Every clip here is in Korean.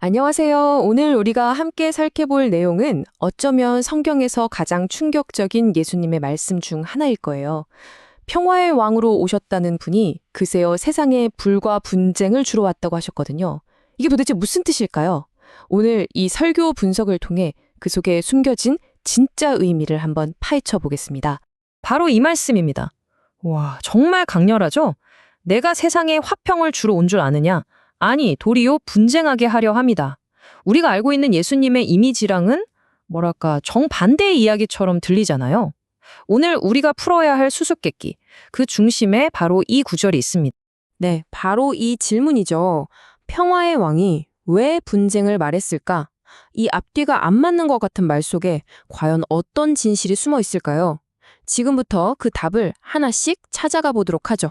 안녕하세요. 오늘 우리가 함께 살펴볼 내용은 어쩌면 성경에서 가장 충격적인 예수님의 말씀 중 하나일 거예요. 평화의 왕으로 오셨다는 분이 그새어 세상에 불과 분쟁을 주러 왔다고 하셨거든요. 이게 도대체 무슨 뜻일까요? 오늘 이 설교 분석을 통해 그 속에 숨겨진 진짜 의미를 한번 파헤쳐 보겠습니다. 바로 이 말씀입니다. 와, 정말 강렬하죠? 내가 세상에 화평을 주러 온 줄 아느냐? 아니, 도리어 분쟁하게 하려 합니다. 우리가 알고 있는 예수님의 이미지랑은 뭐랄까 정반대의 이야기처럼 들리잖아요. 오늘 우리가 풀어야 할 수수께끼, 그 중심에 바로 이 구절이 있습니다. 네, 바로 이 질문이죠. 평화의 왕이 왜 분쟁을 말했을까? 이 앞뒤가 안 맞는 것 같은 말 속에 과연 어떤 진실이 숨어 있을까요? 지금부터 그 답을 하나씩 찾아가 보도록 하죠.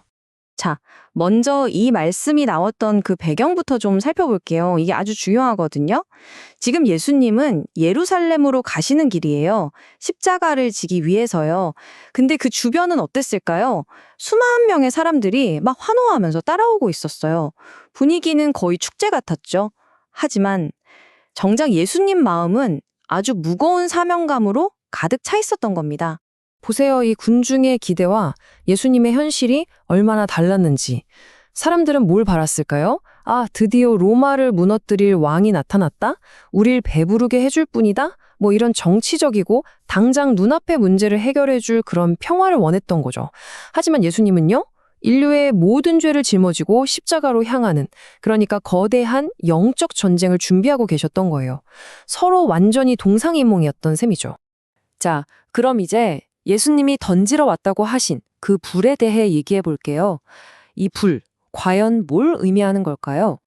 자, 먼저 이 말씀이 나왔던 그 배경부터 좀 살펴볼게요. 이게 아주 중요하거든요. 지금 예수님은 예루살렘으로 가시는 길이에요. 십자가를 지기 위해서요. 근데 그 주변은 어땠을까요? 수만 명의 사람들이 막 환호하면서 따라오고 있었어요. 분위기는 거의 축제 같았죠. 하지만 정작 예수님 마음은 아주 무거운 사명감으로 가득 차 있었던 겁니다. 보세요. 이 군중의 기대와 예수님의 현실이 얼마나 달랐는지. 사람들은 뭘 바랐을까요? 아, 드디어 로마를 무너뜨릴 왕이 나타났다? 우릴 배부르게 해줄 뿐이다? 뭐 이런 정치적이고 당장 눈앞의 문제를 해결해줄 그런 평화를 원했던 거죠. 하지만 예수님은요? 인류의 모든 죄를 짊어지고 십자가로 향하는, 그러니까 거대한 영적 전쟁을 준비하고 계셨던 거예요. 서로 완전히 동상이몽이었던 셈이죠. 자, 그럼 이제 예수님이 던지러 왔다고 하신 그 불에 대해 얘기해 볼게요. 이 불, 과연 뭘 의미하는 걸까요?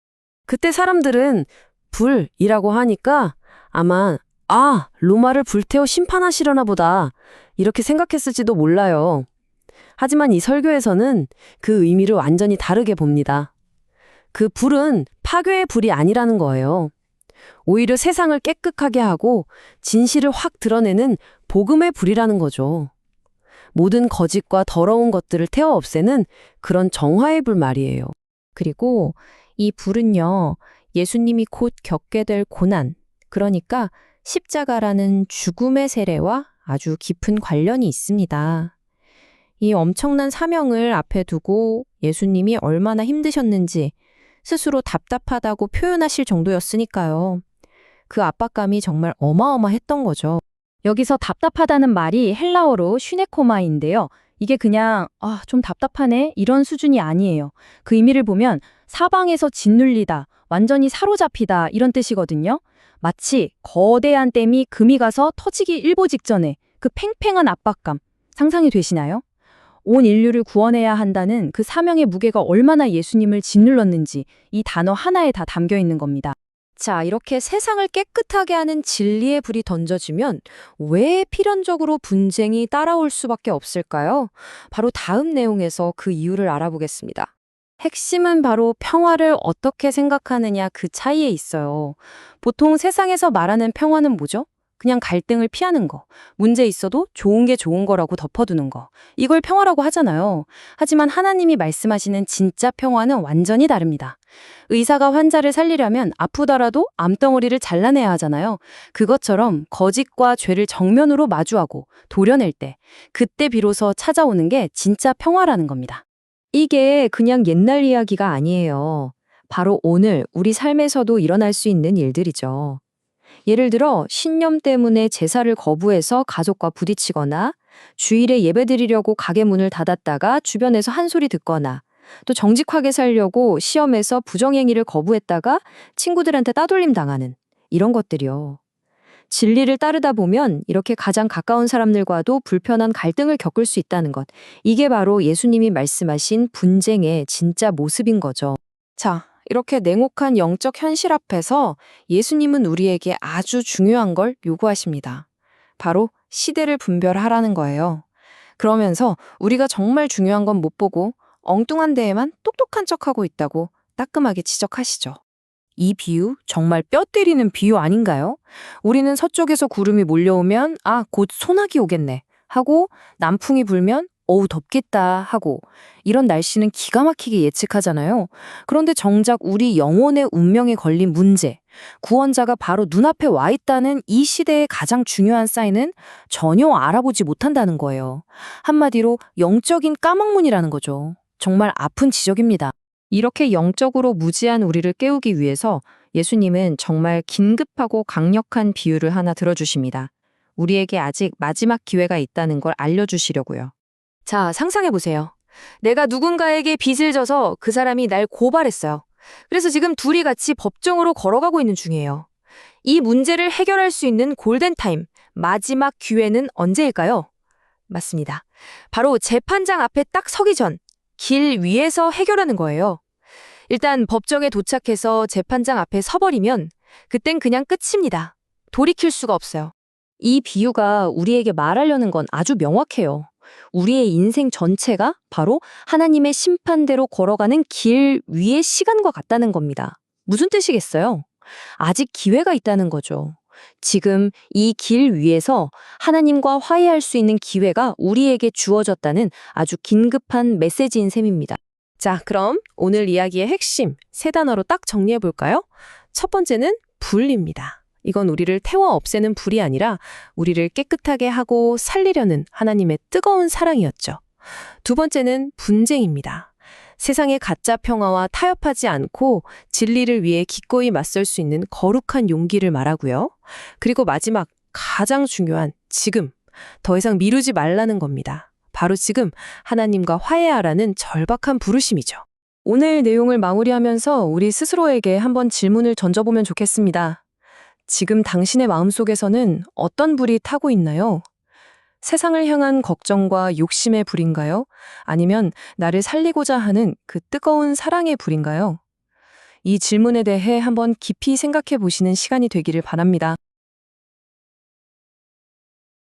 그때 사람들은 불이라고 하니까 아마 로마를 불태워 심판하시려나 보다 이렇게 생각했을지도 몰라요. 하지만 이 설교에서는 그 의미를 완전히 다르게 봅니다. 그 불은 파괴의 불이 아니라는 거예요. 오히려 세상을 깨끗하게 하고 진실을 확 드러내는 복음의 불이라는 거죠. 모든 거짓과 더러운 것들을 태워 없애는 그런 정화의 불 말이에요. 그리고 이 불은요, 예수님이 곧 겪게 될 고난, 그러니까 십자가라는 죽음의 세례와 아주 깊은 관련이 있습니다. 이 엄청난 사명을 앞에 두고 예수님이 얼마나 힘드셨는지 스스로 답답하다고 표현하실 정도였으니까요. 그 압박감이 정말 어마어마했던 거죠. 여기서 답답하다는 말이 헬라어로 슈네코마인데요. 이게 그냥 좀 답답하네 이런 수준이 아니에요. 그 의미를 보면 사방에서 짓눌리다, 완전히 사로잡히다 이런 뜻이거든요. 마치 거대한 댐이 금이 가서 터지기 일보 직전에 그 팽팽한 압박감 상상이 되시나요? 온 인류를 구원해야 한다는 그 사명의 무게가 얼마나 예수님을 짓눌렀는지 이 단어 하나에 다 담겨 있는 겁니다. 자, 이렇게 세상을 깨끗하게 하는 진리의 불이 던져지면 왜 필연적으로 분쟁이 따라올 수밖에 없을까요? 바로 다음 내용에서 그 이유를 알아보겠습니다. 핵심은 바로 평화를 어떻게 생각하느냐 그 차이에 있어요. 보통 세상에서 말하는 평화는 뭐죠? 그냥 갈등을 피하는 거, 문제 있어도 좋은 게 좋은 거라고 덮어두는 거. 이걸 평화라고 하잖아요. 하지만 하나님이 말씀하시는 진짜 평화는 완전히 다릅니다. 의사가 환자를 살리려면 아프더라도 암덩어리를 잘라내야 하잖아요. 그것처럼 거짓과 죄를 정면으로 마주하고 도려낼 때, 그때 비로소 찾아오는 게 진짜 평화라는 겁니다. 이게 그냥 옛날 이야기가 아니에요. 바로 오늘 우리 삶에서도 일어날 수 있는 일들이죠. 예를 들어 신념 때문에 제사를 거부해서 가족과 부딪히거나 주일에 예배드리려고 가게 문을 닫았다가 주변에서 한 소리 듣거나 또 정직하게 살려고 시험에서 부정행위를 거부했다가 친구들한테 따돌림 당하는 이런 것들이요. 진리를 따르다 보면 이렇게 가장 가까운 사람들과도 불편한 갈등을 겪을 수 있다는 것. 이게 바로 예수님이 말씀하신 분쟁의 진짜 모습인 거죠. 자, 이렇게 냉혹한 영적 현실 앞에서 예수님은 우리에게 아주 중요한 걸 요구하십니다. 바로 시대를 분별하라는 거예요. 그러면서 우리가 정말 중요한 건 못 보고 엉뚱한 데에만 똑똑한 척하고 있다고 따끔하게 지적하시죠. 이 비유 정말 뼈 때리는 비유 아닌가요? 우리는 서쪽에서 구름이 몰려오면 곧 소나기 오겠네 하고 남풍이 불면 어우 덥겠다 하고 이런 날씨는 기가 막히게 예측하잖아요. 그런데 정작 우리 영혼의 운명에 걸린 문제, 구원자가 바로 눈앞에 와 있다는 이 시대의 가장 중요한 사인은 전혀 알아보지 못한다는 거예요. 한마디로 영적인 까막문이라는 거죠. 정말 아픈 지적입니다. 이렇게 영적으로 무지한 우리를 깨우기 위해서 예수님은 정말 긴급하고 강력한 비유를 하나 들어주십니다. 우리에게 아직 마지막 기회가 있다는 걸 알려주시려고요. 자, 상상해보세요. 내가 누군가에게 빚을 져서 그 사람이 날 고발했어요. 그래서 지금 둘이 같이 법정으로 걸어가고 있는 중이에요. 이 문제를 해결할 수 있는 골든타임, 마지막 기회는 언제일까요? 맞습니다. 바로 재판장 앞에 딱 서기 전, 길 위에서 해결하는 거예요. 일단 법정에 도착해서 재판장 앞에 서버리면 그땐 그냥 끝입니다. 돌이킬 수가 없어요. 이 비유가 우리에게 말하려는 건 아주 명확해요. 우리의 인생 전체가 바로 하나님의 심판대로 걸어가는 길 위의 시간과 같다는 겁니다. 무슨 뜻이겠어요? 아직 기회가 있다는 거죠. 지금 이 길 위에서 하나님과 화해할 수 있는 기회가 우리에게 주어졌다는 아주 긴급한 메시지인 셈입니다. 자, 그럼 오늘 이야기의 핵심 세 단어로 딱 정리해 볼까요? 첫 번째는 불입니다. 이건 우리를 태워 없애는 불이 아니라 우리를 깨끗하게 하고 살리려는 하나님의 뜨거운 사랑이었죠. 두 번째는 분쟁입니다. 세상의 가짜 평화와 타협하지 않고 진리를 위해 기꺼이 맞설 수 있는 거룩한 용기를 말하고요. 그리고 마지막 가장 중요한 지금 더 이상 미루지 말라는 겁니다. 바로 지금 하나님과 화해하라는 절박한 부르심이죠. 오늘 내용을 마무리하면서 우리 스스로에게 한번 질문을 던져보면 좋겠습니다. 지금 당신의 마음속에서는 어떤 불이 타고 있나요? 세상을 향한 걱정과 욕심의 불인가요? 아니면 나를 살리고자 하는 그 뜨거운 사랑의 불인가요? 이 질문에 대해 한번 깊이 생각해 보시는 시간이 되기를 바랍니다.